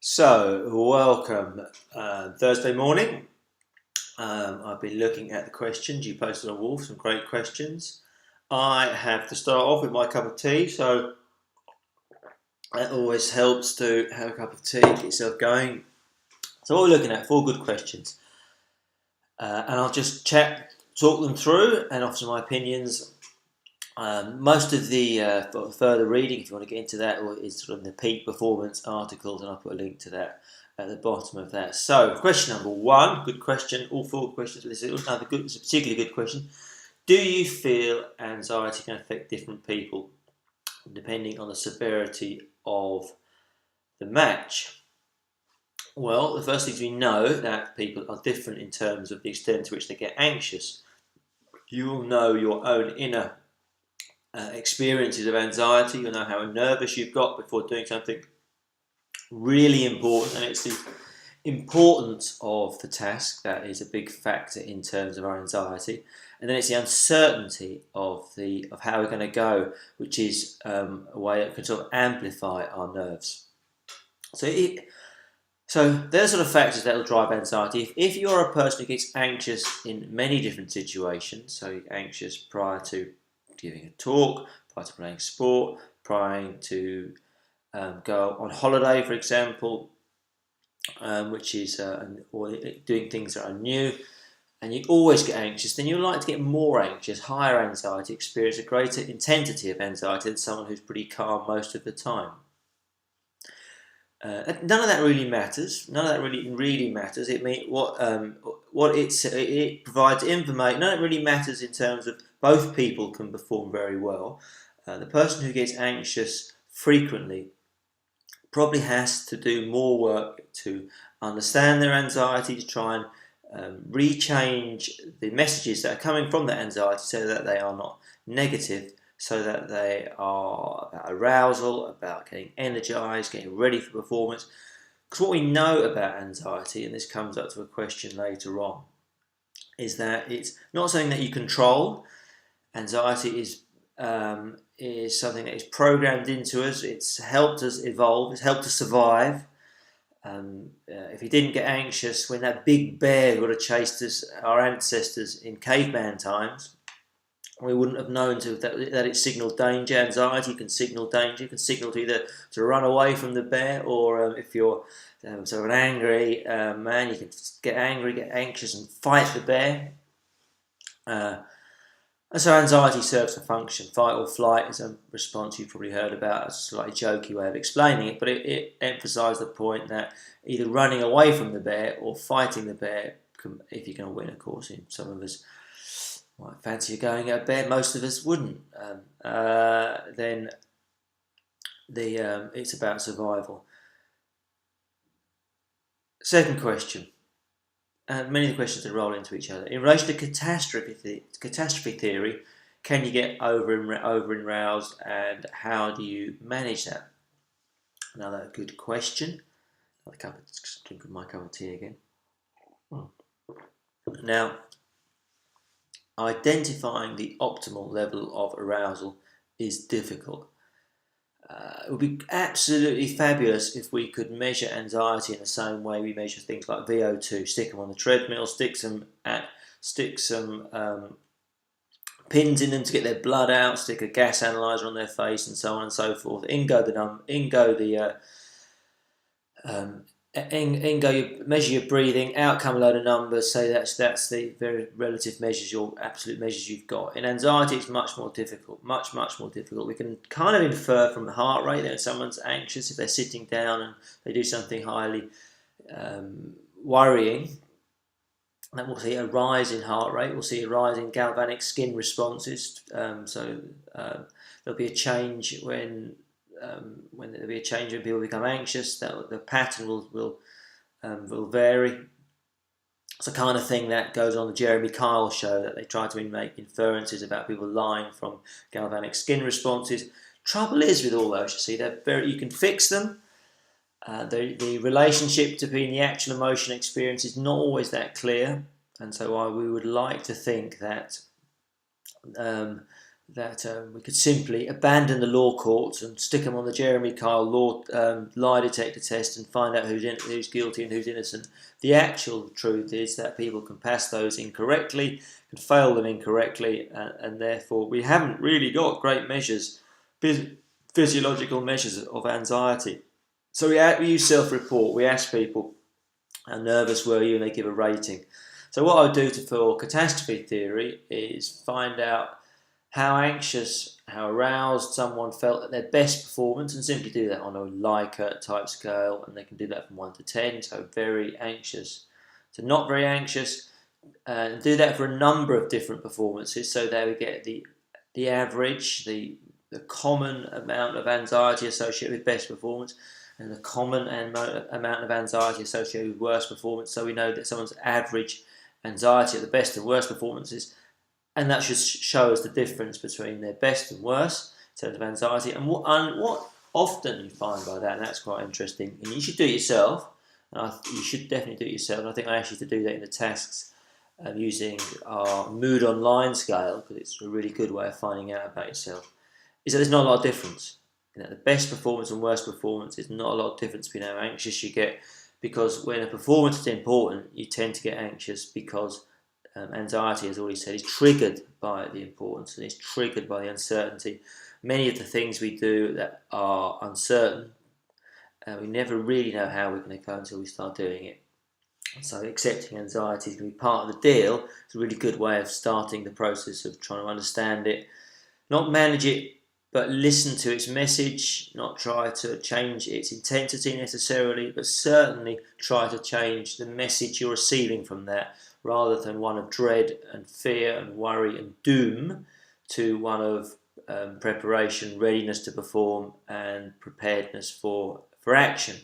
So, welcome. Thursday morning. I've been looking at the questions you posted on Wolf, some great questions. I have to start off with my cup of tea, so it always helps to have a cup of tea, get yourself going. So, what we're looking at, four good questions. And I'll just talk them through and offer my opinions. Most of the further reading, if you want to get into that, is from the peak performance articles, and I'll put a link to that at the bottom of that. So, question number one, good question. All four questions. It's a particularly good question. Do you feel anxiety can affect different people depending on the severity of the match? Well, the first thing is we know that people are different in terms of the extent to which they get anxious. You will know your own inner experiences of anxiety. You'll know how nervous you've got before doing something really important, and it's the importance of the task that is a big factor in terms of our anxiety. And then it's the uncertainty of how we're going to go, which is a way that can sort of amplify our nerves. So they're sort of factors that will drive anxiety. If you're a person who gets anxious in many different situations, so you're anxious prior to giving a talk, prior to playing sport, prior to go on holiday, for example, which is or doing things that are new, and you always get anxious, then you're likely to get more anxious, higher anxiety, experience a greater intensity of anxiety than someone who's pretty calm most of the time. None of that really matters. None of that really matters. It provides information. None of it really matters in terms of both people can perform very well. The person who gets anxious frequently probably has to do more work to understand their anxiety, to try and rechange the messages that are coming from that anxiety so that they are not negative, so that they are about arousal, about getting energized, getting ready for performance. Because what we know about anxiety, and this comes up to a question later on, is that it's not something that you control. Anxiety is something that is programmed into us. It's helped us evolve. It's helped us survive. If you didn't get anxious when that big bear would have chased us, our ancestors in caveman times, we wouldn't have known that it signalled danger. Anxiety can signal danger. It can signal to either to run away from the bear, or if you're sort of an angry man, you can get angry, get anxious, and fight the bear. And so anxiety serves a function. Fight or flight is a response you've probably heard about. It's a slightly jokey way of explaining it, but it emphasised the point that either running away from the bear or fighting the bear, if you're going to win, of course. In some of us might fancy going at a bear, most of us wouldn't. Then it's about survival. Second question. Many of the questions that roll into each other. In relation to catastrophe theory, can you get over aroused, and how do you manage that? Another good question. Drink my cup of tea again. Now, identifying the optimal level of arousal is difficult. It would be absolutely fabulous if we could measure anxiety in the same way we measure things like VO2. Stick them on the treadmill, stick some pins in them to get their blood out, stick a gas analyzer on their face, and so on and so forth. You measure your breathing, out come a load of numbers, say that's the very relative measures, your absolute measures you've got. In anxiety, it's much more difficult, much more difficult. We can kind of infer from the heart rate that if someone's anxious, if they're sitting down and they do something highly worrying, then we'll see a rise in heart rate, we'll see a rise in galvanic skin responses, so there'll be a change when there'll be a change when people become anxious. The pattern will vary. It's the kind of thing that goes on the Jeremy Kyle show, that they try to make inferences about people lying from galvanic skin responses. Trouble is with all those, you see, you can fix them. The relationship between the actual emotion experience is not always that clear, and so we would like to think that we could simply abandon the law courts and stick them on the Jeremy Kyle lie detector test and find out who's guilty and who's innocent. The actual truth is that people can pass those incorrectly, can fail them incorrectly, and therefore we haven't really got great measures, physiological measures of anxiety. So we use self-report. We ask people, how nervous were you, and they give a rating. So what I would do for catastrophe theory is find out how anxious, how aroused someone felt at their best performance, and simply do that on a Likert type scale, and they can do that from 1 to 10, so very anxious to not very anxious, and do that for a number of different performances, so there we get the average, the common amount of anxiety associated with best performance, and the common amount of anxiety associated with worst performance, so we know that someone's average anxiety at the best and worst performances. And that should show us the difference between their best and worst in terms of anxiety. And what often you find by that, and that's quite interesting, and you should do it yourself, and you should definitely do it yourself, and I think I asked you to do that in the tasks using our Mood Online scale, because it's a really good way of finding out about yourself, is that there's not a lot of difference. The best performance and worst performance is not a lot of difference between how anxious you get, because when a performance is important, you tend to get anxious because anxiety, as already said, is triggered by the importance and is triggered by the uncertainty. Many of the things we do that are uncertain, we never really know how we're going to go until we start doing it. So accepting anxiety is going to be part of the deal. It's a really good way of starting the process of trying to understand it, not manage it, but listen to its message, not try to change its intensity necessarily, but certainly try to change the message you're receiving from that, rather than one of dread and fear and worry and doom, to one of preparation, readiness to perform, and preparedness for action.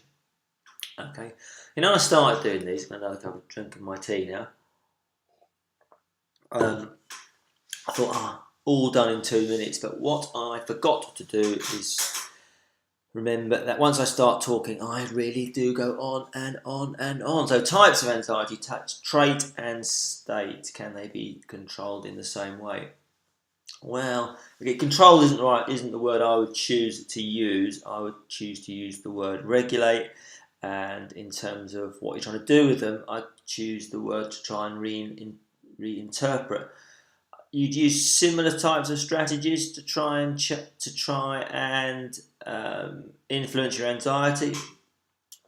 Okay, I started doing these. I'm another cup of drinking my tea now. I thought, all done in 2 minutes, but what I forgot to do is remember that once I start talking, I really do go on and on and on. So types of anxiety, trait and state, can they be controlled in the same way? Well, okay, control isn't the word I would choose to use. I would choose to use the word regulate, and in terms of what you're trying to do with them, I'd choose the word to try and reinterpret. You'd use similar types of strategies to try and influence your anxiety.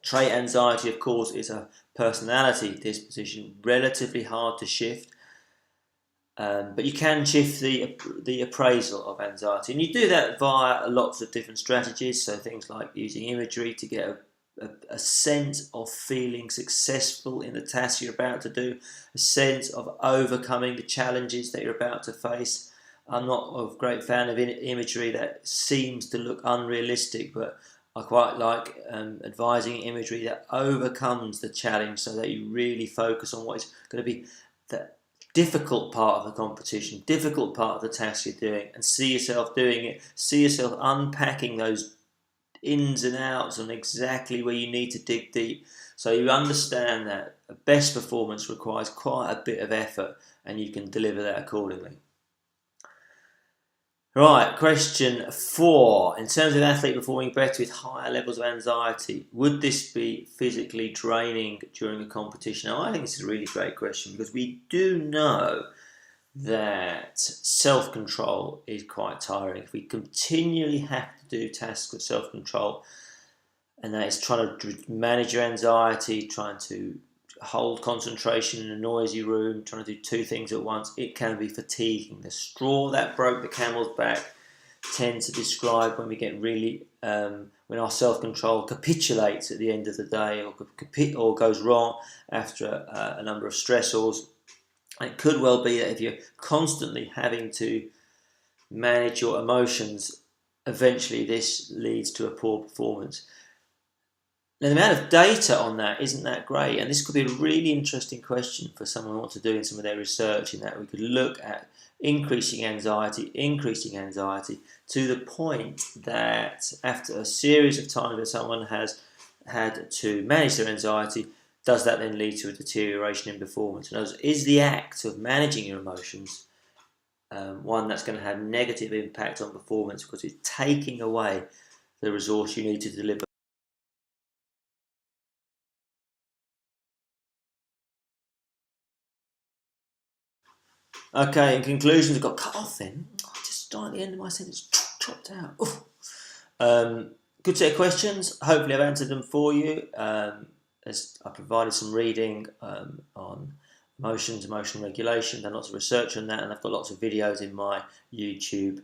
Trait anxiety, of course, is a personality disposition, relatively hard to shift, but you can shift the appraisal of anxiety, and you do that via lots of different strategies. So things like using imagery to get a sense of feeling successful in the task you're about to do, a sense of overcoming the challenges that you're about to face. I'm not a great fan of imagery that seems to look unrealistic, but I quite like advising imagery that overcomes the challenge, so that you really focus on what is going to be the difficult part of the competition, difficult part of the task you're doing, and see yourself doing it, see yourself unpacking those ins and outs and exactly where you need to dig deep, so you understand that a best performance requires quite a bit of effort, and you can deliver that accordingly. Right, question 4. In terms of an athlete performing better with higher levels of anxiety, would this be physically draining during a competition? Now, I think this is a really great question, because we do know that self-control is quite tiring. If we continually have to do tasks of self-control, and that is trying to manage your anxiety, trying to hold concentration in a noisy room, trying to do 2 things at once, it can be fatiguing. The straw that broke the camel's back tends to describe when we get really, when our self-control capitulates at the end of the day, or goes wrong after a number of stressors. It could well be that if you're constantly having to manage your emotions, eventually this leads to a poor performance. Now, the amount of data on that isn't that great, and this could be a really interesting question for someone who wants to do in some of their research, in that we could look at increasing anxiety to the point that after a series of times where someone has had to manage their anxiety, does that then lead to a deterioration in performance? In other words, is the act of managing your emotions one that's going to have negative impact on performance because it's taking away the resource you need to deliver. Okay, in conclusion, I got cut off then. I just started at the end of my sentence, chopped out. Good set of questions. Hopefully I've answered them for you. As I provided some reading on emotions, emotional regulation, done lots of research on that, and I've got lots of videos in my YouTube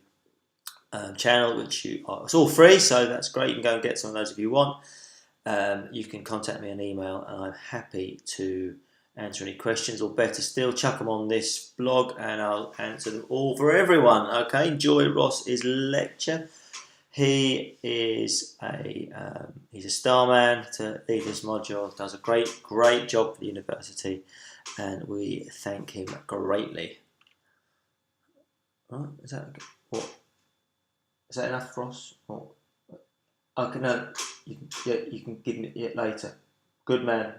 channel, it's all free, so that's great. You can go and get some of those if you want. You can contact me on email, and I'm happy to answer any questions, or better still, chuck them on this blog, and I'll answer them all for everyone. Okay, enjoy Ross's lecture. He is he's a star man to lead this module. Does a great job for the university, and we thank him greatly. Right, is that what? Is that enough, Ross? Or, okay, no, you can give me it later. Good man.